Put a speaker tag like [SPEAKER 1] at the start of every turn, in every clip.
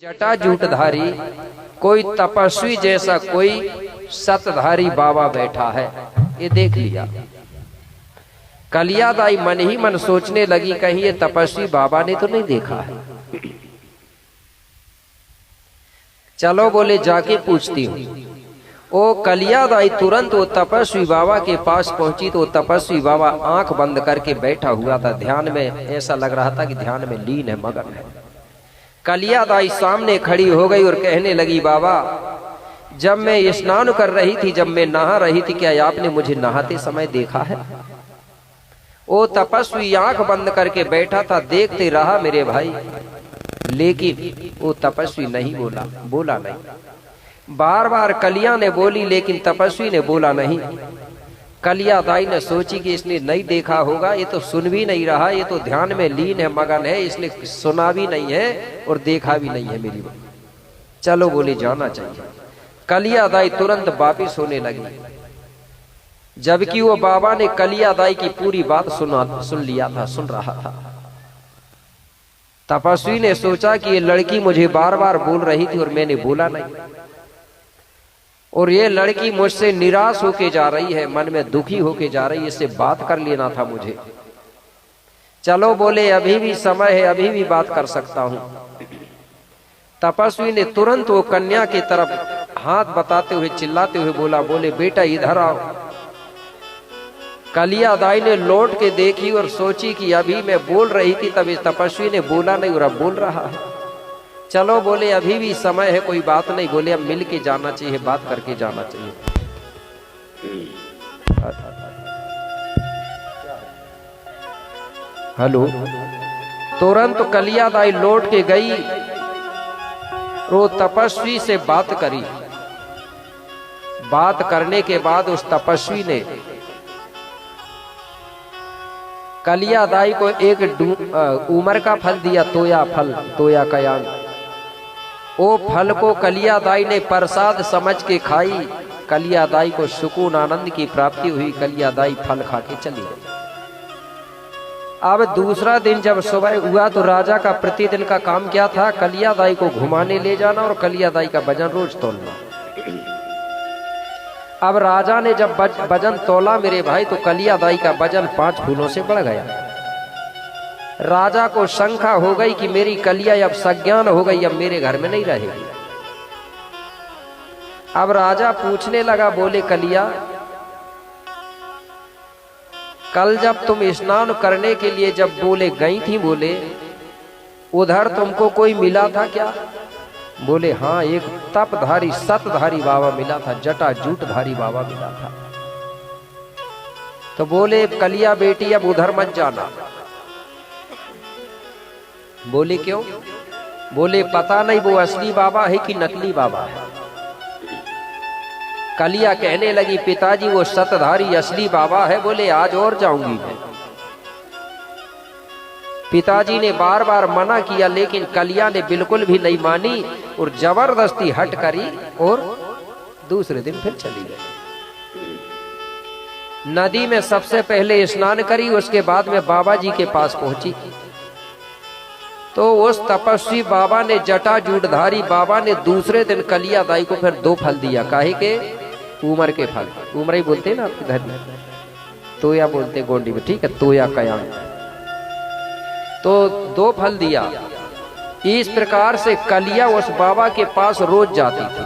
[SPEAKER 1] जटा जूटधारी कोई तपस्वी जैसा कोई सतधारी बाबा बैठा है, ये देख लिया। कलियादाई मन ही मन सोचने लगी कहीं ये तपस्वी बाबा ने तो नहीं देखा है। चलो बोले जाके पूछती हूं। ओ कलियादाई तुरंत वो तपस्वी बाबा के पास पहुंची तो तपस्वी बाबा आंख बंद करके बैठा हुआ था, ध्यान में, ऐसा लग रहा था कि ध्यान में लीन है, मगन है। कलियादाई सामने खड़ी हो गई और कहने लगी, बाबा जब मैं स्नान कर रही थी, जब मैं नहा रही थी, क्या आपने मुझे नहाते समय देखा है? वो तपस्वी आंख बंद करके बैठा था, देखते रहा मेरे भाई, लेकिन वो तपस्वी नहीं बोला नहीं। बार बार कलिया ने बोली लेकिन तपस्वी ने बोला नहीं। कलियादाई ने सोची कि इसने नहीं देखा होगा, ये तो सुन भी नहीं रहा, ये तो ध्यान में लीन है, मगन है, इसने सुना भी नहीं है और देखा भी नहीं है मेरी बात। चलो बोले जाना चाहिए। कलियादाई तुरंत वापिस होने लगी, जबकि वो बाबा ने कलियादाई की पूरी बात सुन लिया था, सुन रहा था। तपस्वी ने सोचा कि ये लड़की मुझे बार बार बोल रही थी और मैंने बोला नहीं, और ये लड़की मुझसे निराश होके जा रही है, मन में दुखी होके जा रही है, इससे बात कर लेना था मुझे। चलो बोले अभी भी समय है, अभी भी बात कर सकता हूं। तपस्वी ने तुरंत वो कन्या की तरफ हाथ बताते हुए चिल्लाते हुए बोला, बोले बेटा इधर आओ। कलियादाई ने लौट के देखी और सोची कि अभी मैं बोल रही थी, तब इस तपस्वी ने बोला नहीं और अब बोल रहा है। चलो बोले अभी भी समय है, कोई बात नहीं, बोले अब मिल के जाना चाहिए, बात करके जाना चाहिए। हेलो। तुरंत कलियादाई लौट के गई, वो तपस्वी से बात करी। बात करने के बाद उस तपस्वी ने कलियादाई को एक उमर का फल दिया, तोया फल, तोया कयान। वो फल को कलियादाई ने प्रसाद समझ के खाई। कलियादाई को सुकून आनंद की प्राप्ति हुई। कलियादाई फल खा के चली गई। अब दूसरा दिन जब सुबह हुआ तो राजा का प्रतिदिन का काम क्या था? कलियादाई को घुमाने ले जाना और कलियादाई का वजन रोज तोलना। अब राजा ने जब वजन तोला मेरे भाई, तो कलियादाई का वजन 5 फूलों से बढ़ गया। राजा को शंका हो गई कि मेरी कलिया अब सज्ञान हो गई, अब मेरे घर में नहीं रहेगी। अब राजा पूछने लगा, बोले कलिया कल जब तुम स्नान करने के लिए जब बोले गई थी, बोले उधर तुमको कोई मिला था क्या? बोले हाँ, एक तपधारी सतधारी बाबा मिला था, जटा जूटधारी बाबा मिला था। तो बोले कलिया बेटी अब उधर मत जाना। बोले क्यों? बोले पता नहीं वो असली बाबा है कि नकली बाबा है। कलिया कहने लगी, पिताजी वो सतधारी असली बाबा है। बोले आज और जाऊंगी मैं। पिताजी ने बार बार मना किया, लेकिन कलिया ने बिल्कुल भी नहीं मानी और जबरदस्ती हट करी और दूसरे दिन फिर चली गई। नदी में सबसे पहले स्नान करी, उसके बाद में बाबा जी के पास पहुंची। तो उस तपस्वी बाबा ने, जटा जूटधारी बाबा ने दूसरे दिन कलियादाई को फिर 2 फल दिया। काहे के? उमर के फल। उमर ही बोलते हैं ना आपके घर में, तोया बोलते गोंडी में, ठीक है, तोया कयान। तो 2 फल दिया। इस प्रकार से कलिया उस बाबा के पास रोज जाती थी।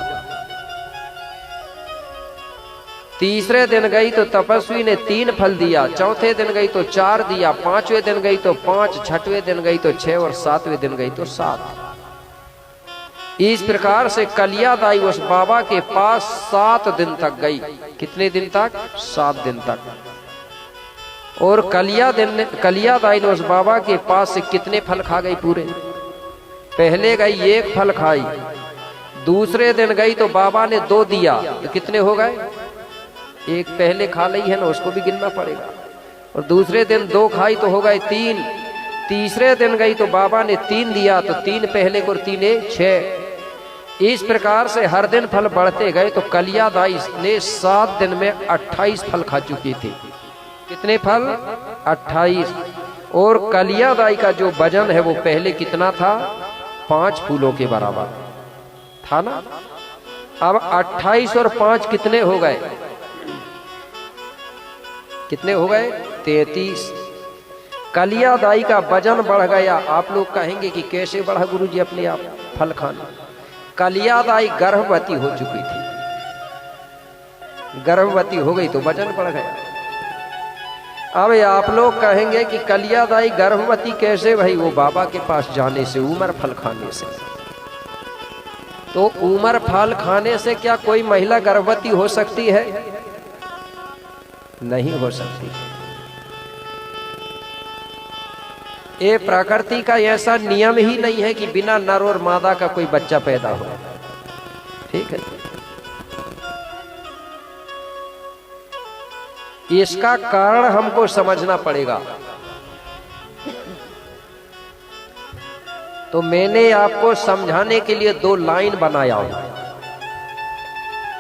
[SPEAKER 1] तीसरे दिन गई तो तपस्वी ने 3 फल दिया, चौथे दिन गई तो 4 दिया, 5वें दिन गई तो 5, 6वें दिन गई तो 6 और 7वें दिन गई तो 7। इस प्रकार से कलियादाई उस बाबा के पास 7 दिन तक गई। कितने दिन तक? 7 दिन तक। और कलियादाई ने उस बाबा के पास से कितने फल खा गई पूरे? पहले गई 1 फल खाई, दूसरे दिन गई तो बाबा ने 2 दिया, तो कितने हो गए? 1 पहले खा ली है ना, उसको भी गिनना पड़ेगा। और दूसरे दिन 2 खाई तो हो गए 3। तीसरे दिन गई तो बाबा ने 3 दिया, तो 3 पहले को 3 6। इस प्रकार से हर दिन फल बढ़ते गए। तो कलियादाई ने 7 दिन में 28 फल खा चुकी थी। कितने फल? 28। और कलियादाई का जो वजन है वो पहले कितना था? 5 फूलों के बराबर था ना। अब 28 और 5 कितने हो गए? कितने हो गए? 33। कलिया दाई का वजन बढ़ गया। आप लोग कहेंगे कि कैसे बढ़ा गुरुजी अपने आप फल खाना? कलिया दाई गर्भवती हो चुकी थी, गर्भवती हो गई तो वजन बढ़ गया। अब आप लोग कहेंगे कि कलिया दाई गर्भवती कैसे भाई? वो बाबा के पास जाने से, उमर फल खाने से। तो उमर फल खाने से क्या कोई महिला गर्भवती हो सकती है? नहीं हो सकती। ये प्रकृति का ऐसा नियम ही नहीं है कि बिना नर और मादा का कोई बच्चा पैदा हो। ठीक है, इसका कारण हमको समझना पड़ेगा। तो मैंने आपको समझाने के लिए 2 लाइन बनाया हूं,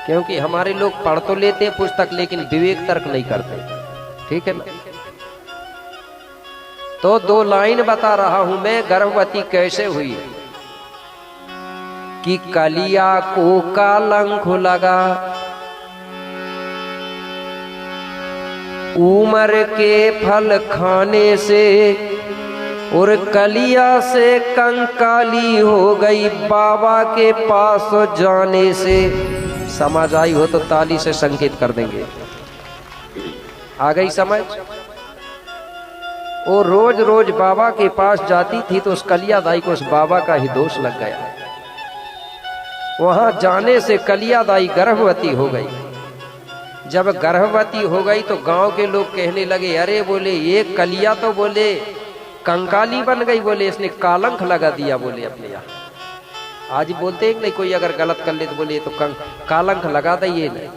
[SPEAKER 1] क्योंकि हमारे लोग पढ़ तो लेते हैं पुस्तक लेकिन विवेक तर्क नहीं करते। ठीक है ना? तो 2 लाइन बता रहा हूं मैं। गर्भवती कैसे हुई? कि कलिया को कलंक लगा, उमर के फल खाने से, और कलिया से कंकाली हो गई बाबा के पास जाने से। समझ आई हो तो ताली से संकेत कर देंगे। आ गई समझ? वो रोज रोज बाबा के पास जाती थी तो उस कलिया दाई को उस बाबा का ही दोष लग गया। वहां जाने से कलिया दाई गर्भवती हो गई। जब गर्भवती हो गई तो गांव के लोग कहने लगे, अरे बोले ये कलिया तो बोले कंकाली बन गई, बोले इसने कालंक लगा दिया बोले अपने यहाँ। आज बोलते हैं नहीं, कोई अगर गलत कर ले तो बोले तो कालंक लगा दिए नहीं।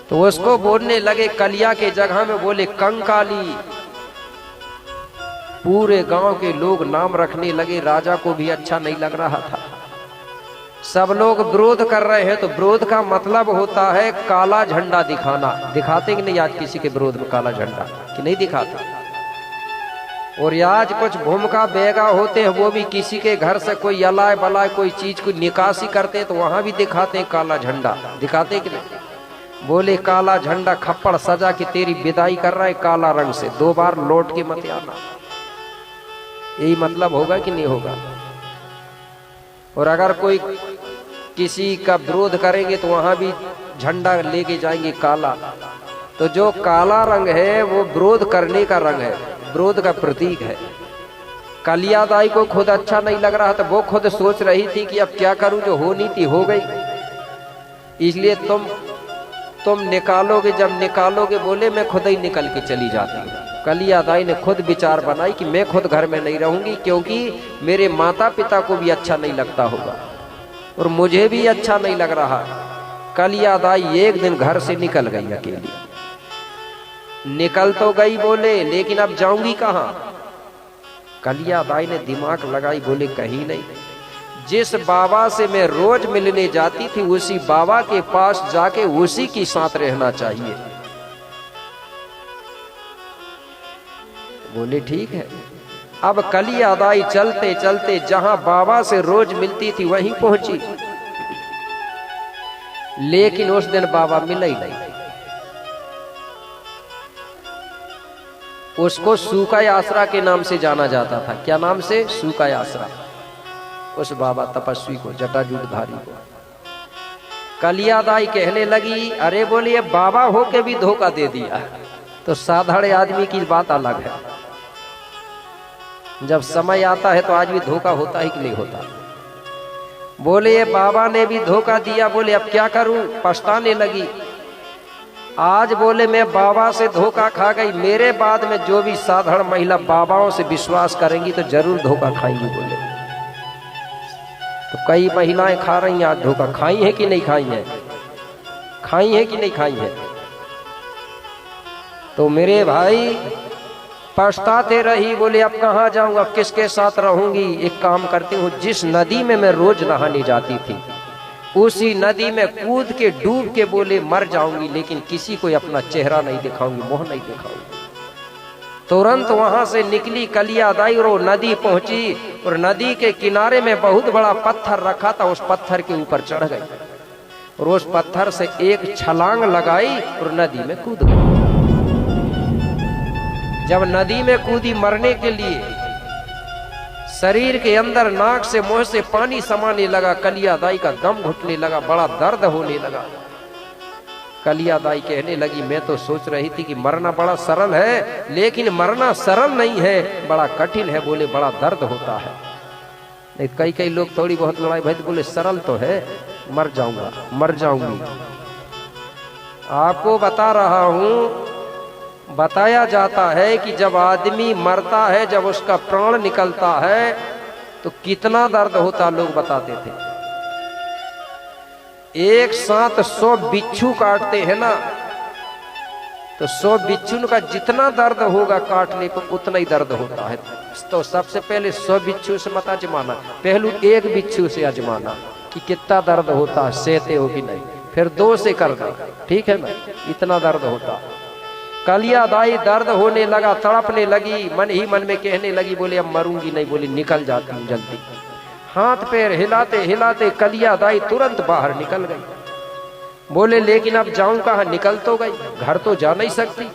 [SPEAKER 1] तो उसको बोलने लगे कलिया के जगह में बोले कंकाली। पूरे गांव के लोग नाम रखने लगे। राजा को भी अच्छा नहीं लग रहा था। सब लोग विरोध कर रहे हैं। तो विरोध का मतलब होता है काला झंडा दिखाना। दिखाते कि नहीं आज किसी के विरोध में काला झंडा? कि नहीं दिखाते? और आज कुछ भूमिका बेगा होते हैं, वो भी किसी के घर से कोई अलाय बलाय कोई चीज को निकासी करते हैं तो वहां भी दिखाते हैं काला झंडा। दिखाते कि नहीं? बोले काला झंडा खप्पड़ सजा के तेरी विदाई कर रहा है काला रंग से, 2 बार लौट के मत आना। यही मतलब होगा कि नहीं होगा? और अगर कोई किसी का विरोध करेंगे तो वहां भी झंडा लेके जाएंगे काला। तो जो काला रंग है वो विरोध करने का रंग है, विरोध का प्रतीक है। कलिया दाई को खुद अच्छा नहीं लग रहा था। वो खुद सोच रही थी कि अब क्या करूं, जो होनी थी हो गई। इसलिए तुम निकालोगे, जब निकालोगे बोले मैं खुद ही निकल के चली जाती हूँ। कलिया दाई ने खुद विचार बनाई कि मैं खुद घर में नहीं रहूंगी, क्योंकि मेरे माता पिता को भी अच्छा नहीं लगता होगा और मुझे भी अच्छा नहीं लग रहा। कलिया दाई एक दिन घर से निकल गई अकेली। निकल तो गई बोले, लेकिन अब जाऊंगी कहां? कलिया दाई ने दिमाग लगाई, बोले कहीं नहीं। जिस बाबा से मैं रोज मिलने जाती थी उसी बाबा के पास जाके उसी के साथ रहना चाहिए। बोले ठीक है। अब कलिया दाई चलते चलते जहां बाबा से रोज मिलती थी वहीं पहुंची, लेकिन उस दिन बाबा मिला ही नहीं। उसको सूका आसरा के नाम से जाना जाता था। क्या नाम से? सूका आसरा। उस बाबा तपस्वी को, जटाजूटधारी को। कलिया दाई कहने लगी, अरे बोलिए बाबा हो के भी धोखा दे दिया। तो साधारण आदमी की बात अलग है, जब समय आता है तो आज भी धोखा होता है कि नहीं होता? बोले ये बाबा ने भी धोखा दिया। बोले अब क्या करूं? पछताने लगी। आज बोले मैं बाबा से धोखा खा गई, मेरे बाद में जो भी साधारण महिला बाबाओं से विश्वास करेंगी तो जरूर धोखा खाएंगी। बोले तो कई महिलाएं खा रही हैं आज धोखा। खाई है कि नहीं खाई है? खाई है कि नहीं खाई है? तो मेरे भाई पछताते रही। बोले अब कहाँ जाऊं, अब किसके साथ रहूंगी? एक काम करती हूँ, जिस नदी में मैं रोज नहाने जाती थी उसी नदी में कूद के डूब के बोले मर जाऊंगी, लेकिन किसी को अपना चेहरा नहीं दिखाऊंगी, मुंह नहीं दिखाऊंगी। तुरंत वहां से निकली कलिया दाई और नदी पहुंची और नदी के किनारे में बहुत बड़ा पत्थर रखा था, उस पत्थर के ऊपर चढ़ गई और उस पत्थर से एक छलांग लगाई और नदी में कूद गई। जब नदी में कूदी मरने के लिए, शरीर के अंदर नाक से मुंह से पानी समाने लगा, कलिया दाई का दम घुटने लगा, बड़ा दर्द होने लगा। कलिया दाई कहने लगी, मैं तो सोच रही थी कि मरना बड़ा सरल है, लेकिन मरना सरल नहीं है, बड़ा कठिन है। बोले बड़ा दर्द होता है। कई कई लोग थोड़ी बहुत लड़ाई भाई तो बोले सरल तो है, मर जाऊंगा, मर जाऊंगी। आपको बता रहा हूं, बताया जाता है कि जब आदमी मरता है, जब उसका प्राण निकलता है तो कितना दर्द होता, लोग बताते थे। एक साथ 100 बिच्छू काटते हैं ना, तो 100 बिच्छू का जितना दर्द होगा काटने को उतना ही दर्द होता है। तो सबसे पहले 100 बिच्छू से मत आजमाना, पहलू एक बिच्छू से आजमाना कि कितना दर्द होता है, सहते हो कि नहीं, फिर 2 से कर दो, ठीक है ना, इतना दर्द होता। कलिया दाई दर्द होने लगा, तड़पने लगी, मन ही मन में कहने लगी, बोले अब मरूंगी नहीं, बोले निकल जाती हूँ जल्दी। हाथ पैर हिलाते हिलाते कलिया दाई तुरंत बाहर निकल गई। बोले लेकिन अब जाऊं कहां, निकल तो गई, घर तो जा नहीं सकती।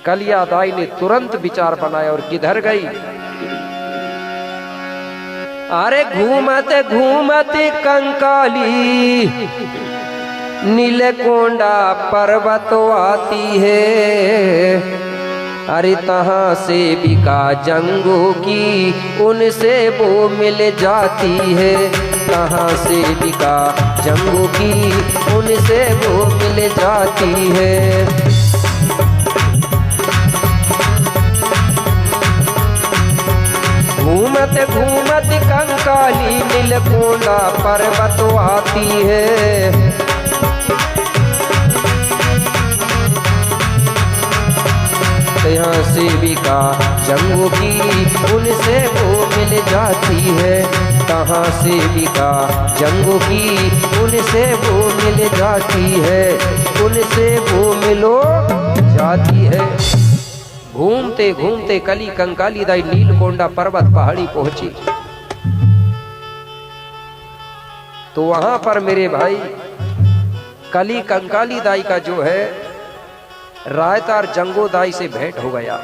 [SPEAKER 1] कलिया दाई ने तुरंत विचार बनाया और किधर गई। अरे घूमते घूमते कंकाली नीलकोंडा पर्वत आती है। अरे तहाँ से बिका जंगों की उनसे वो मिल जाती है। तहाँ से बिका जंगों की उनसे वो मिल जाती है। घूमते घूमते कंकाली नीलकोंडा पर्वत आती है। यहाँ से बिका जंगों की उनसे वो मिल जाती है। कहाँ से बिका जंगों की उनसे वो मिल जाती है, उनसे वो मिलो जाती है। घूमते घूमते कली कंकाली दाई नीलकोंडा पर्वत पहाड़ी पहुंची। तो वहां पर मेरे भाई कली कंकाली दाई का जो है रायतार जंगो दाई से भेंट हो गया।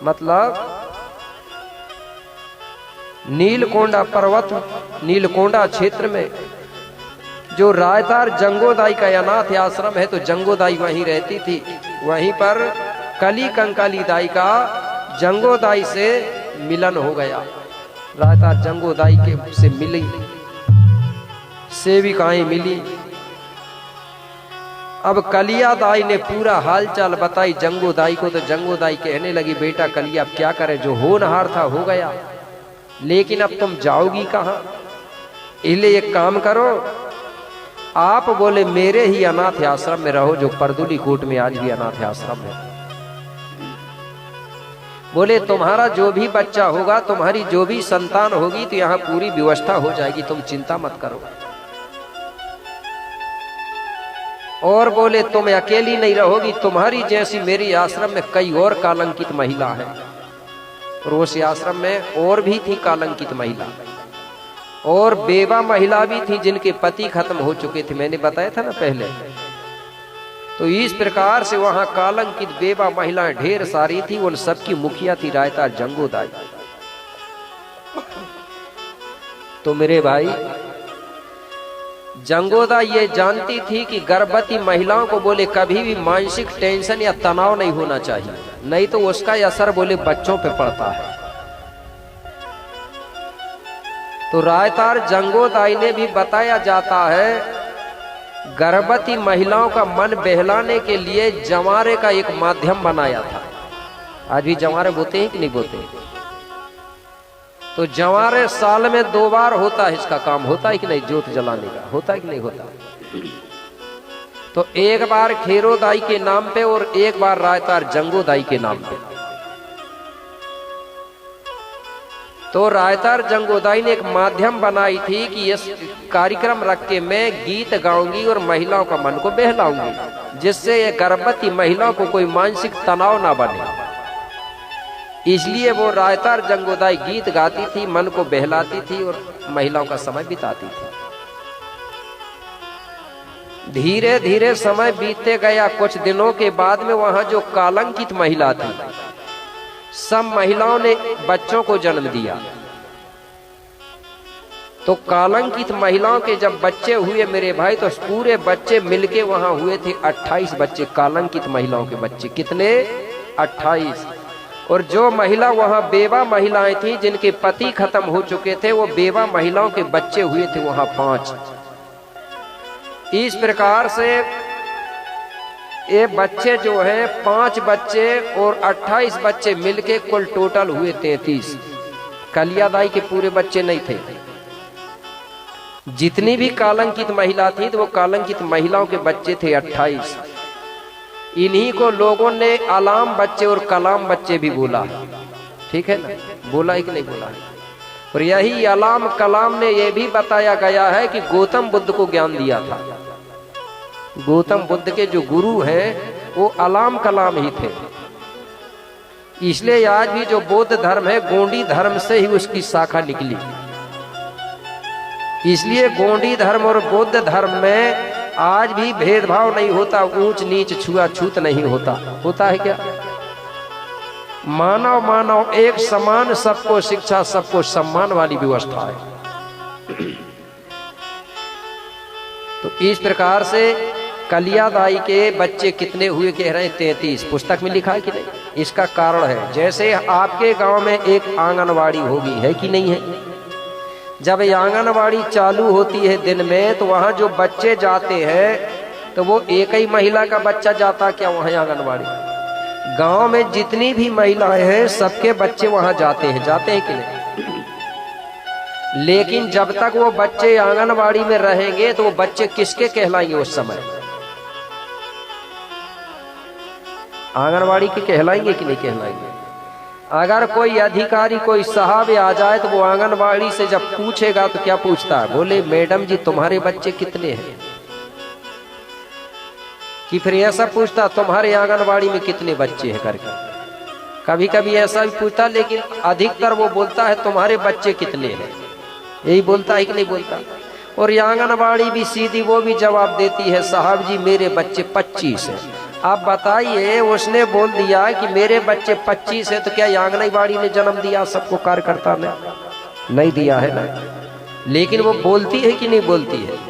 [SPEAKER 1] मतलब नीलकोंडा पर्वत, नीलकोंडा क्षेत्र में जो रायतार जंगोदाई का अनाथ आश्रम है, तो जंगोदाई वहीं रहती थी। वहीं पर कली कंकाली दाई का जंगोदाई से मिलन हो गया। रायतार जंगोदाई के से मिली, सेविकाएं मिली। अब कलिया दाई ने पूरा हालचाल बताई जंगोदाई को, तो जंगोदाई कहने लगी, बेटा कलिया अब क्या करे, जो होनहार था हो गया, लेकिन अब तुम जाओगी कहाँ। इसलिए एक काम करो, आप बोले मेरे ही अनाथ आश्रम में रहो, जो परदुली कोट में आज भी अनाथ आश्रम है। बोले तुम्हारा जो भी बच्चा होगा, तुम्हारी जो भी संतान होगी, तो यहाँ पूरी व्यवस्था हो जाएगी, तुम चिंता मत करो। और बोले तुम अकेली नहीं रहोगी, तुम्हारी जैसी मेरी आश्रम में कई और कालंकित महिला है। और उस आश्रम में और भी थी कालंकित महिला, और बेवा महिला भी थी जिनके पति खत्म हो चुके थे, मैंने बताया था ना पहले। तो इस प्रकार से वहां कालंकित बेवा महिलाएं ढेर सारी थी। उन सबकी मुखिया थी रायतार जंगोदाई। तो मेरे भाई जंगोदा ये जानती थी कि गर्भवती महिलाओं को बोले कभी भी मानसिक टेंशन या तनाव नहीं होना चाहिए, नहीं तो उसका असर बोले बच्चों पे पड़ता है। तो रायतार जंगोदाई ने भी बताया जाता है, गर्भवती महिलाओं का मन बहलाने के लिए जंवारे का एक माध्यम बनाया था। आज भी जंवारे बोते हैं कि नहीं बोते? तो जंवारे साल में 2 बार होता है, इसका काम होता है कि नहीं, जोत जलाने का होता है कि नहीं होता। तो एक बार खेरोदाई के नाम पे और एक बार रायतार जंगोदाई के नाम पे। तो रायतार जंगोदाई ने एक माध्यम बनाई थी कि इस कार्यक्रम रख के मैं गीत गाऊंगी और महिलाओं का मन को बहलाऊंगी, जिससे ये गर्भवती महिलाओं को कोई मानसिक तनाव ना बने। इसलिए वो रायतार जंगोदाई गीत गाती थी, मन को बहलाती थी और महिलाओं का समय बिताती थी। धीरे धीरे समय बीतते गया। कुछ दिनों के बाद में वहां जो कालंकित महिला थी, सब महिलाओं ने बच्चों को जन्म दिया। तो कालंकित महिलाओं के जब बच्चे हुए मेरे भाई, तो पूरे बच्चे मिलके वहां हुए थे 28 बच्चे, कालंकित महिलाओं के बच्चे। कितने? 28। और जो महिला वहां बेवा महिलाएं थी, जिनके पति खत्म हो चुके थे, वो बेवा महिलाओं के बच्चे हुए थे वहां 5। इस प्रकार से ये बच्चे जो हैं 5 बच्चे और 28 बच्चे मिलके कुल टोटल हुए 33। कलियादाई के पूरे बच्चे नहीं थे। जितनी भी कालंकित महिला थी तो वो कालंकित महिलाओं के बच्चे थे 28। इन्हीं को लोगों ने अलाम बच्चे और कलाम बच्चे भी बोला। ठीक है ना? बोला है कि नहीं बोला है? और यही अलाम कलाम ने यह भी बताया गया है कि गौतम बुद्ध को ज्ञान दिया था। गौतम बुद्ध के जो गुरु हैं वो अलाम कलाम ही थे। इसलिए आज भी जो बौद्ध धर्म है, गोंडी धर्म से ही उसकी शाखा निकली। इसलिए गोंडी धर्म और बौद्ध धर्म में आज भी भेदभाव नहीं होता, ऊंच नीच छुआछूत नहीं होता। होता है क्या? मानव मानव एक समान, सबको शिक्षा सबको सम्मान वाली व्यवस्था है। तो इस प्रकार से कलियादाई के बच्चे कितने हुए कह रहे हैं? 33। पुस्तक में लिखा है कि नहीं? इसका कारण है, जैसे आपके गांव में एक आंगनवाड़ी होगी, है कि नहीं है? जब ये आंगनवाड़ी चालू होती है दिन में, तो वहां जो बच्चे जाते हैं तो वो एक ही महिला का बच्चा जाता क्या वहां आंगनवाड़ी? गांव में जितनी भी महिलाएं हैं सबके बच्चे वहां जाते हैं कि नहीं? लेकिन जब तक वो बच्चे आंगनवाड़ी में रहेंगे तो वो बच्चे किसके कहलाएंगे? उस समय आंगनवाड़ी के कहलाएंगे कि नहीं कहलाएंगे? अगर कोई अधिकारी, कोई साहब आ जाए तो वो आंगनवाड़ी से जब पूछेगा तो क्या पूछता है? बोले मैडम जी तुम्हारे बच्चे कितने हैं? कि फिर ऐसा पूछता तुम्हारे आंगनवाड़ी में कितने बच्चे हैं करके? कभी कभी ऐसा भी पूछता, लेकिन अधिकतर वो बोलता है तुम्हारे बच्चे कितने हैं, यही बोलता है कि नहीं बोलता? और ये आंगनवाड़ी भी सीधी वो भी जवाब देती है, साहब जी मेरे बच्चे 25 हैं। आप बताइए, उसने बोल दिया कि मेरे बच्चे 25 है, तो क्या आंगनवाड़ी ने जन्म दिया सबको? कार्यकर्ता ने नहीं दिया है ना। लेकिन वो बोलती है कि नहीं बोलती है?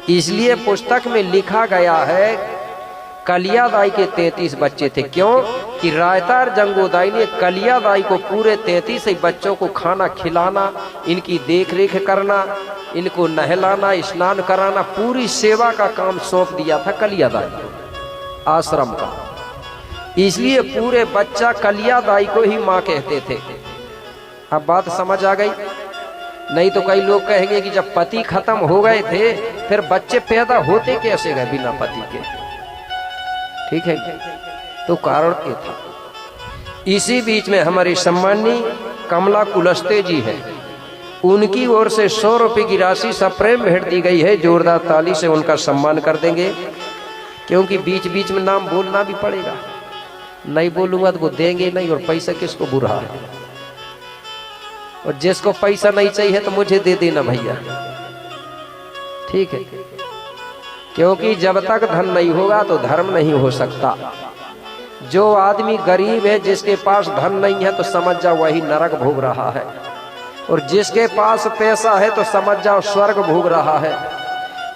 [SPEAKER 1] इसलिए पुस्तक में लिखा गया है कलियादाई के 33 बच्चे थे। क्यों? कि रायतार जंगोदाई ने कलियादाई को पूरे 33 बच्चों को खाना खिलाना, इनकी देख रेख करना, इनको नहलाना, स्नान कराना, पूरी सेवा का काम सौंप दिया था कलियादाई को, आश्रम का। इसलिए पूरे बच्चा कलियादाई को ही माँ कहते थे। अब बात समझ आ गई? नहीं तो कई लोग कहेंगे कि जब पति खत्म हो गए थे फिर बच्चे पैदा होते कैसे गए बिना पति के? ठीक है, तो कारण ये था। इसी बीच में हमारी सम्मानी कमला कुलस्ते जी है, उनकी ओर से 100 रुपए की राशि सप्रेम भेंट दी गई है। जोरदार ताली से उनका सम्मान कर देंगे, क्योंकि बीच बीच में नाम बोलना भी पड़ेगा। नहीं बोलूंगा तो वो देंगे नहीं, और पैसा किसको बुरा है? और जिसको पैसा नहीं चाहिए तो मुझे दे देना भैया, ठीक है? क्योंकि जब तक धन नहीं होगा तो धर्म नहीं हो सकता। जो आदमी गरीब है, जिसके पास धन नहीं है, तो समझ जाओ वही नरक भोग रहा है, और जिसके पास पैसा है तो समझ जाओ स्वर्ग भोग रहा है।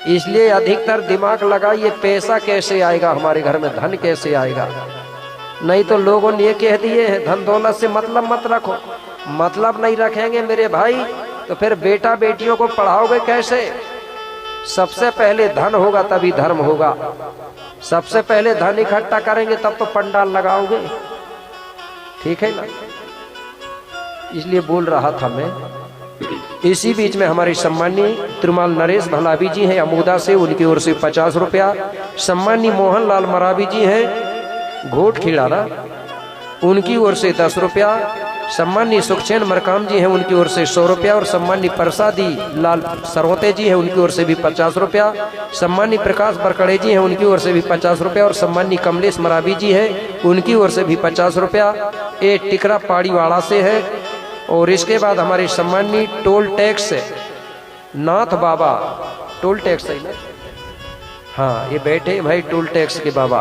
[SPEAKER 1] इसलिए अधिकतर दिमाग लगाइए, पैसा कैसे आएगा हमारे घर में, धन कैसे आएगा। नहीं तो लोगों ने ये कह दिए हैं धन दौलत से मतलब मत रखो। मतलब नहीं रखेंगे मेरे भाई तो फिर बेटा बेटियों को पढ़ाओगे कैसे? सबसे पहले धन होगा तभी धर्म होगा। सबसे पहले धन इकट्ठा करेंगे तब तो पंडाल लगाओगे, ठीक है ना? इसलिए बोल रहा था मैं। इसी बीच में हमारे सम्मानी त्रिमाल नरेश भलावी जी हैं अमोदा से, उनकी ओर से 50 रुपया। सम्मानी मोहन लाल मरावी जी हैं घोट खिड़ाना, उनकी ओर से 10 रुपया। सम्मानी सुखचैन मरकाम जी हैं, उनकी ओर से 100 रुपया। और सम्मानी प्रसादी लाल सरवते जी हैं, उनकी ओर से भी 50 रुपया। सम्मानी प्रकाश बरकड़े जी हैं, उनकी ओर से भी 50 रुपया। और सम्मानी कमलेश मराबी जी हैं, उनकी ओर से भी 50 रुपया। ये टिकरा पाड़ीवाड़ा से है। और इसके बाद हमारे सम्मानी टोल टैक्स नाथ बाबा, टोल टैक्स है ना, हाँ ये बैठे भाई टोल टैक्स के बाबा,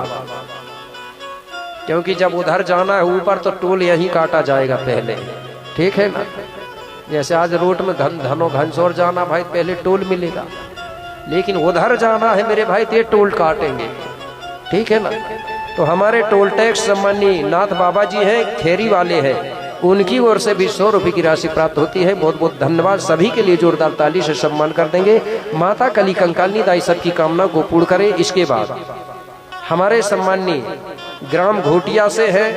[SPEAKER 1] क्योंकि जब उधर जाना है ऊपर तो टोल यहीं काटा जाएगा पहले, ठीक है ना। जैसे आज रोड में धनो घनसौर जाना भाई पहले टोल मिलेगा, लेकिन उधर जाना है मेरे भाई तो ये टोल काटेंगे, ठीक है ना। तो हमारे टोल टैक्स सम्मानी नाथ बाबा जी हैं, खेरी वाले हैं, उनकी ओर से भी 100 रुपये की राशि प्राप्त होती है। बहुत बहुत धन्यवाद। सभी के लिए जोरदार ताली से सम्मान कर देंगे। माता कली कंकालनी दाई सबकी कामना को पूर्ण करे। इसके बाद हमारे सम्मानी ग्राम घोटिया से है,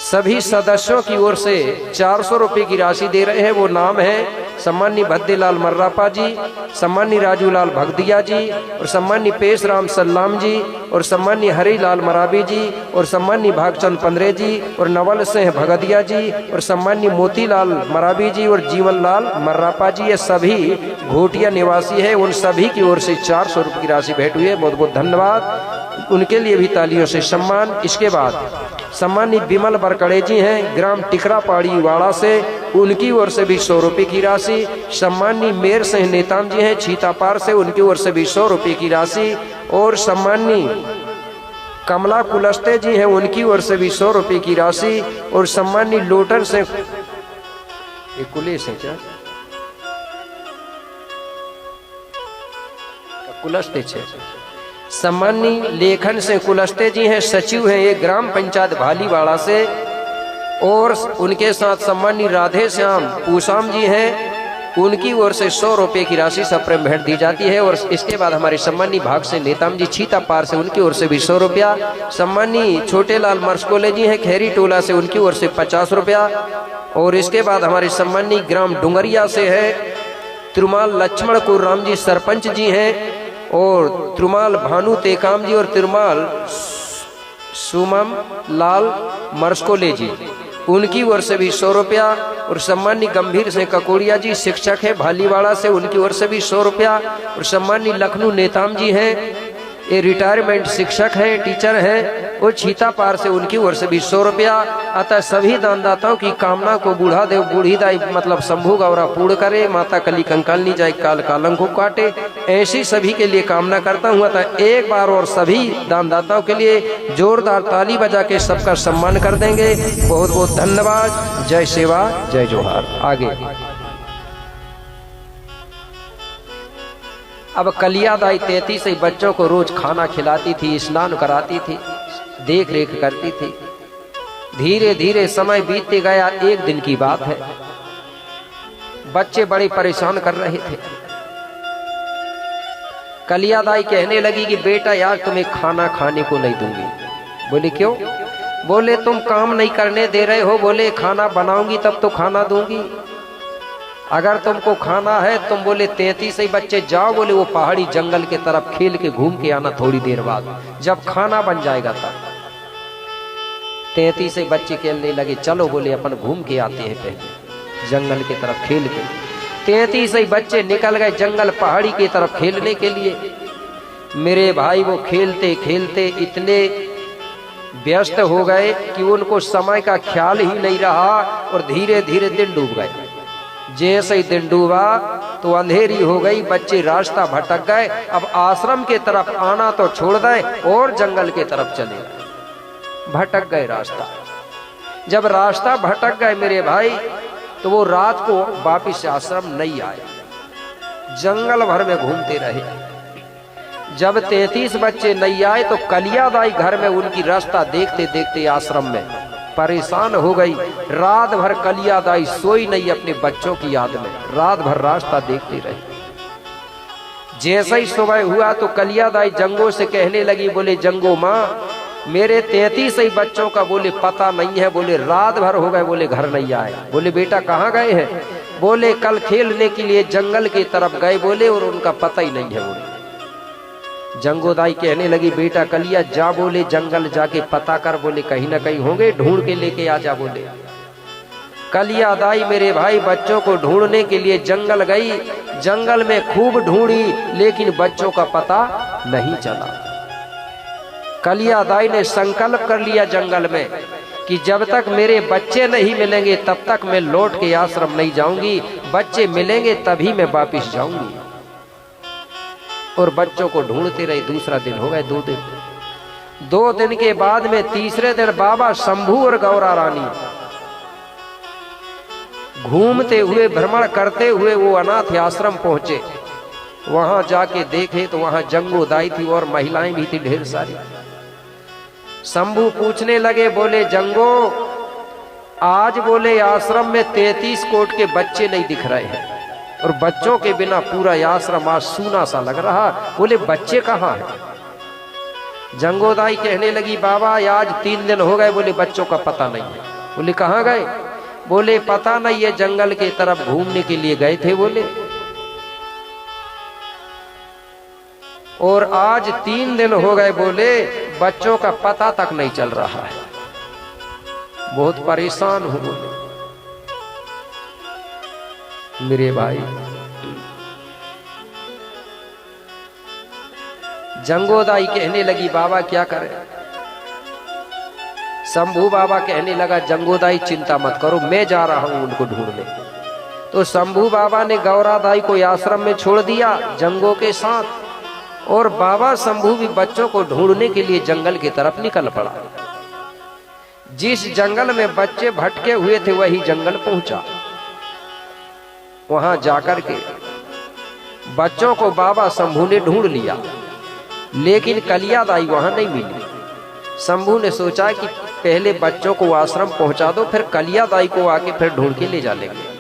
[SPEAKER 1] सभी सदस्यों की ओर से 400 रुपये की राशि दे रहे हैं। वो नाम है सम्मानी भद्देलाल मर्रापा जी, सम्मानी राजूलाल भगदिया जी, और सम्मानी पेशराम सल्लाम जी, और सम्मानी हरिलाल मराबी जी, और सम्मानी भागचंद पंद्रे जी, और नवल सिंह भगदिया जी, और सम्मानी मोतीलाल मराबी जी, और जीवनलाल मर्रापा जी। ये सभी घोटिया निवासी है। उन सभी की ओर से 400 रुपये की राशि भेंट हुई है। बहुत बहुत धन्यवाद, उनके लिए भी तालियों से सम्मान। इसके बाद सम्मानी विमल बरकड़े जी हैं, ग्राम टिकरा पाड़ीवाड़ा से, उनकी ओर से भी 100 रुपये की राशि। सम्मानी मेर सिंह नेताम जी हैं छीतापार से, उनकी ओर से भी 100 रुपये की राशि। और सम्मानी कमला कुलस्ते जी हैं, उनकी ओर से भी 100 रुपये की राशि। और सम्मानी लोटन से कुलेश है क्या, कुलस्ते छे, सम्मानी लेखन से कुलस्ते जी हैं, सचिव हैं, ये ग्राम पंचायत भालीवाड़ा से। और उनके साथ सम्मानी राधे श्याम पूसाम जी हैं, उनकी ओर से 100 रुपये की राशि सप्रेम भेंट दी जाती है। और इसके बाद हमारे सम्मानी भाग से नेताम जी छीतापार से, उनकी ओर से भी 100 रुपया। सम्मानी छोटे लाल मरसकोले जी हैं खेरी टोला से, उनकी ओर से 50 रुपया। और इसके बाद हमारे सम्मानी ग्राम डुंगरिया से है तिरुमाल लक्ष्मण कुर्राम जी सरपंच जी हैं, और तिरुमाल भानु तेकाम जी, और तिरुमाल सुमम लाल मरसकोले जी, उनकी ओर से भी 100 रुपया। और सम्मानी गंभीर से ककोड़िया जी शिक्षक है भालीवाड़ा से, उनकी ओर से भी 100 रुपया। और सम्मानी लखनऊ नेताम जी हैं, ये रिटायरमेंट शिक्षक हैं, टीचर हैं, वो छीतापार से, उनकी ओर से भी 100 रुपया। अतः सभी दानदाताओं की कामना को बूढ़ा देव बूढ़ी दाई मतलब शंभु गौरा पूर्ण करे, माता कली कंकालनी जाए काल कालंक को काटे, ऐसी सभी के लिए कामना करता हूँ। अतः एक बार और सभी दानदाताओं के लिए जोरदार ताली बजा के सबका सम्मान कर देंगे। बहुत बहुत धन्यवाद। जय सेवा, जय जोहार। आगे अब कलिया दाई 33 बच्चों को रोज खाना खिलाती थी, स्नान कराती थी, देख रेख करती थी। धीरे धीरे समय बीतते गया। एक दिन की बात है, बच्चे बड़े परेशान कर रहे थे। कलिया दाई कहने लगी कि बेटा यार तुम्हें खाना खाने को नहीं दूंगी। बोले क्यों? बोले तुम काम नहीं करने दे रहे हो। बोले खाना बनाऊंगी तब तो खाना दूंगी। अगर तुमको खाना है तुम बोले 33 बच्चे जाओ, बोले वो पहाड़ी जंगल के तरफ खेल के घूम के आना थोड़ी देर बाद, जब खाना बन जाएगा तब। 33 बच्चे खेलने लगे। चलो बोले अपन घूम के आते हैं पहले जंगल की तरफ खेल के। 33 बच्चे निकल गए जंगल पहाड़ी की तरफ खेलने के लिए। मेरे भाई वो खेलते खेलते इतने व्यस्त हो गए कि उनको समय का ख्याल ही नहीं रहा, और धीरे धीरे दिन डूब गए। जैसे ही दिन डूबा तो अंधेरी हो गई, बच्चे रास्ता भटक गए। अब आश्रम के तरफ आना तो छोड़ दे और जंगल के तरफ चले गए, भटक गए रास्ता। जब रास्ता भटक गए मेरे भाई तो वो रात को वापिस आश्रम नहीं आए, जंगल भर में घूमते रहे। जब 33 बच्चे नहीं आए तो कलिया दाई घर में उनकी रास्ता देखते देखते आश्रम में परेशान हो गई। रात भर कलिया दाई सोई नहीं अपने बच्चों की याद में, रात भर रास्ता देखती रही। जैसे ही सुबह हुआ तो कलिया दाई जंगो से कहने लगी, बोले जंगो माँ मेरे 33 बच्चों का बोले पता नहीं है। बोले रात भर हो गए, बोले घर नहीं आए। बोले बेटा कहाँ गए हैं? बोले कल खेलने के लिए जंगल की तरफ गए बोले, और उनका पता ही नहीं है। बोले जंगोदाई कहने लगी बेटा कलिया जा, बोले जंगल जाके पता कर, बोले कहीं ना कहीं होंगे, ढूंढ के लेके आ जा। बोले कलियादाई मेरे भाई बच्चों को ढूंढने के लिए जंगल गई। जंगल में खूब ढूंढी लेकिन बच्चों का पता नहीं चला। कलियादाई ने संकल्प कर लिया जंगल में कि जब तक मेरे बच्चे नहीं मिलेंगे तब तक मैं लौट के आश्रम नहीं जाऊंगी, बच्चे मिलेंगे तभी मैं वापिस जाऊंगी। और बच्चों को ढूंढते रहे। दूसरा दिन हो गए, 2 दिन। 2 दिन के बाद में तीसरे दिन बाबा शंभू और गौरा रानी घूमते हुए भ्रमण करते हुए वो अनाथ आश्रम पहुंचे। वहां जाके देखे तो वहां जंगोदाई थी और महिलाएं भी थी ढेर सारी। शंभू पूछने लगे, बोले जंगो आज बोले आश्रम में 33 कोट के बच्चे नहीं दिख रहे हैं और बच्चों के बिना पूरा आश्रम आज सूना सा लग रहा। बोले बच्चे कहाँ हैं? जंगोदाई कहने लगी, बाबा आज 3 दिन हो गए, बोले बच्चों का पता नहीं है। बोले कहाँ गए? बोले पता नहीं है, जंगल की तरफ घूमने के लिए गए थे बोले, और आज 3 दिन हो गए बोले बच्चों का पता तक नहीं चल रहा है। बहुत परेशान हूं बोले। मेरे भाई जंगोदाई कहने लगी, बाबा क्या करें? शंभू बाबा कहने लगा, जंगोदाई चिंता मत करो, मैं जा रहा हूं उनको ढूंढने। तो शंभू बाबा ने गौरादाई को आश्रम में छोड़ दिया जंगों के साथ, और बाबा शंभू भी बच्चों को ढूंढने के लिए जंगल की तरफ निकल पड़ा। जिस जंगल में बच्चे भटके हुए थे वही जंगल पहुंचा। वहां जाकर के बच्चों को बाबा शंभू ने ढूंढ लिया, लेकिन कलियादाई वहां नहीं मिली। शंभू ने सोचा कि पहले बच्चों को आश्रम पहुंचा दो, फिर कलियादाई को आके फिर ढूंढ के ले जा लेंगे।